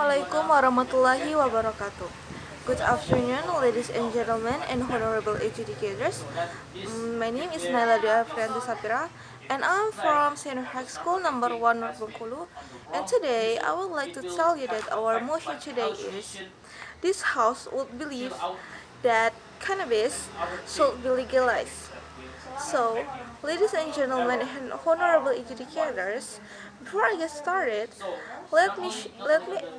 Assalamualaikum warahmatullahi wabarakatuh. Good afternoon, ladies and gentlemen, and honorable educators. My name is Nailah Afrianti Sapphira, and I'm from Senior High School number 1 Bengkulu. And today, I would like to tell you that our motion today is this house would believe that cannabis should be legalized. So, ladies and gentlemen and honorable educators, before I get started, let me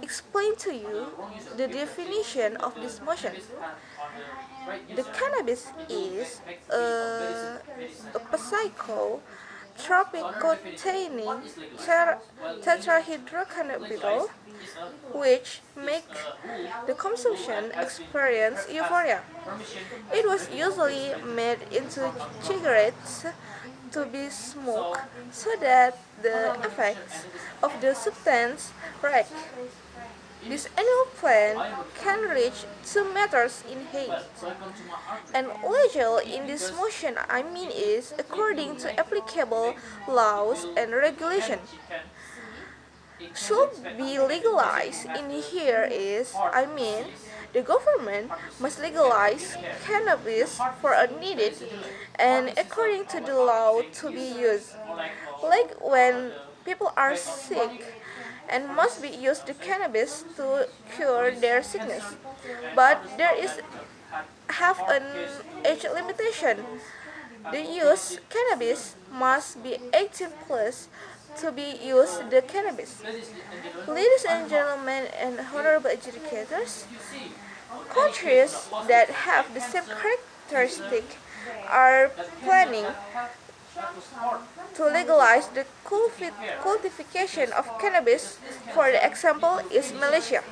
explain to you the definition of this motion. The cannabis is a psychotropic containing tetrahydrocannabinol, which make the consumption experience euphoria. It was usually made into cigarettes to be smoked so that the effects of the substance break. This annual plant can reach 2 meters in height. And legal in this motion is according to applicable laws and regulations. Should be legalized in here is the government must legalize cannabis for a needed and according to the law to be used. Like when people are sick and must be used the cannabis to cure their sickness. But there is have an age limitation. The use cannabis must be 18 plus to be used the cannabis. Ladies and gentlemen and honorable educators, countries that have the same characteristic are planning to legalize the cultivation of cannabis. For the example is Malaysia.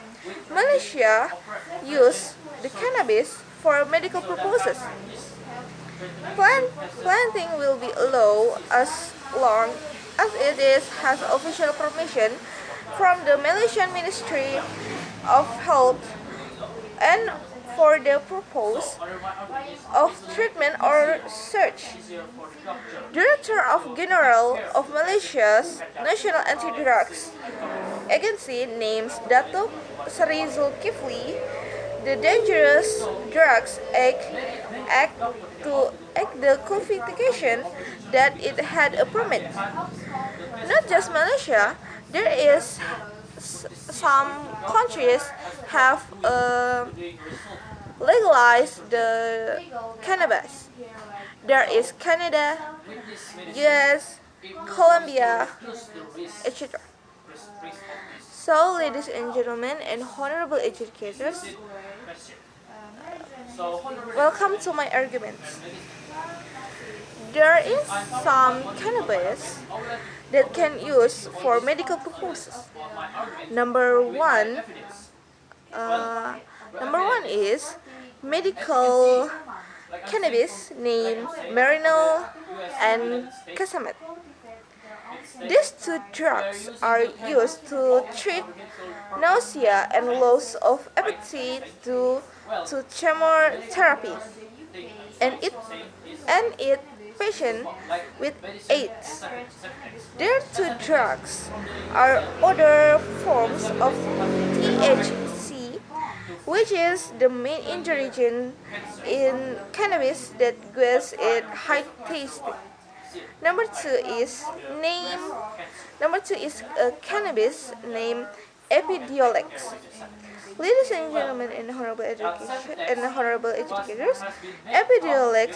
Malaysia use the cannabis for medical purposes. Planting will be allowed as long as has official permission from the Malaysian Ministry of Health and for the purpose of treatment or research. Director of General of Malaysia's National Anti-Drugs Agency names Datuk Seri Zulkifli the Dangerous Drugs Act to act the qualification that it had a permit. Not just Malaysia, there is some countries have legalized the cannabis. There is Canada, US, Colombia, etc. So, ladies and gentlemen and honorable educators, welcome to my arguments. There is some cannabis that can use for medical purposes. Number one is medical cannabis named Marinol and Casamet. These two drugs are used to treat nausea and loss of appetite due to chemotherapy, and it patients with AIDS. Their two drugs are other forms of THC, which is the main ingredient in cannabis that gives it high taste. Number two is a cannabis named Epidiolex. Ladies and gentlemen and honorable educators, Epidiolex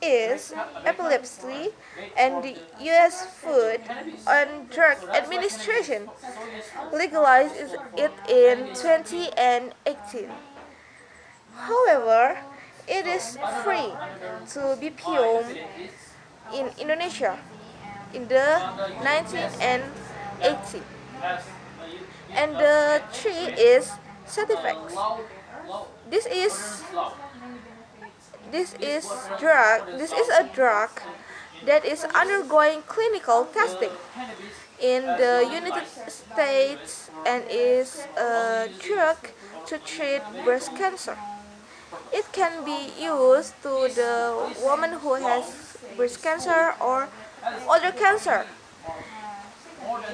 is epilepsy and the U.S. Food and Drug Administration legalized it in 2018. However, it is free to BPO in Indonesia in the 1980. And the three is Satifex. This is a drug that is undergoing clinical testing in the United States and is a drug to treat breast cancer. It can be used to the woman who has breast cancer or other cancer.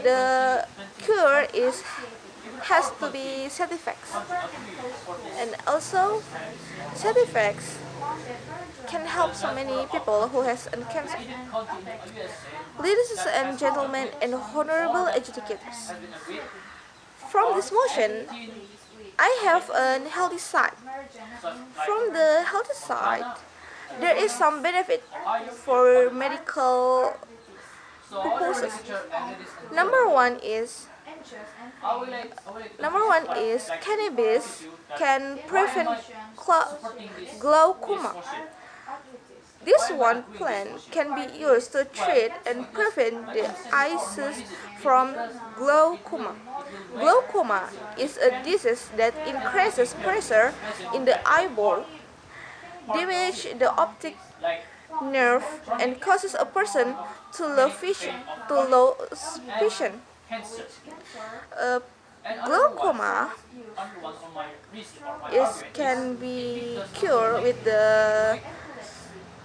The cure is has to be side effects, and also side effects can help so many people who has cancer. Ladies and gentlemen and honorable educators, from this motion, I have a healthy side. From the healthy side, there is some benefit for medical purposes. Number one is cannabis can prevent glaucoma. This one plant can be used to treat and prevent the eyes from glaucoma. Glaucoma is a disease that increases pressure in the eyeball, damages the optic nerve, and causes a person to lose vision. Uh, Glaucoma can be cured with the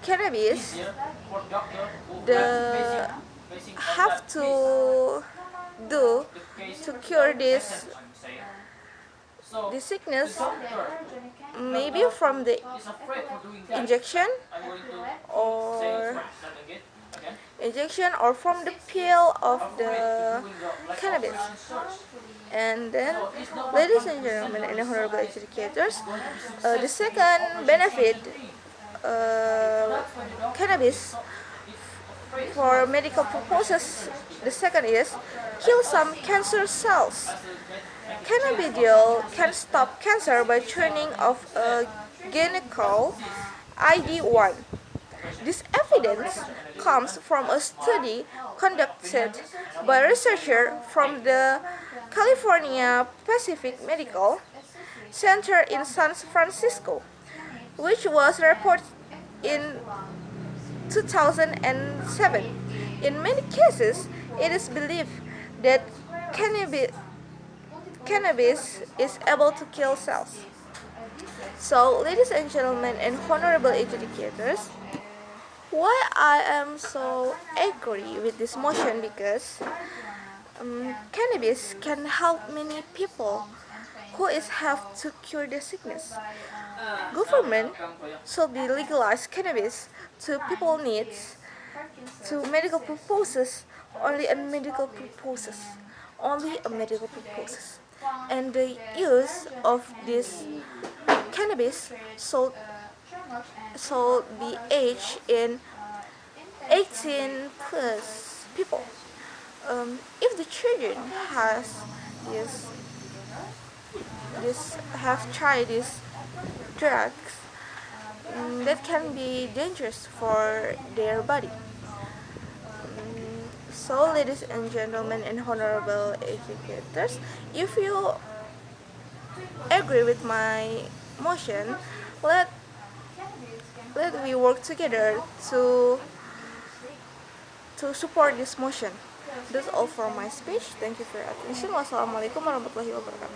cannabis. The have to do to cure this sickness, maybe from the injection or from the peel of the cannabis. And then, ladies and gentlemen and honorable educators, the second benefit cannabis for medical purposes, the second is kill some cancer cells. Cannabidiol can stop cancer by turning off a gene ID1. This evidence comes from a study conducted by researchers from the California Pacific Medical Center in San Francisco, which was reported in 2007. In many cases, it is believed that cannabis is able to kill cells. So, ladies and gentlemen and honorable educators, why I am so angry with this motion, because cannabis can help many people who have to cure the sickness. Government should be legalize cannabis to people needs, to medical purposes, only a medical purposes, and the use of this cannabis should be aged in 18 plus people. If the children have tried these drugs, that can be dangerous for their body. So, ladies and gentlemen and honorable educators, if you agree with my motion, let we work together to support this motion. That's all for my speech. Thank you for your attention. Wassalamualaikum warahmatullahi wabarakatuh.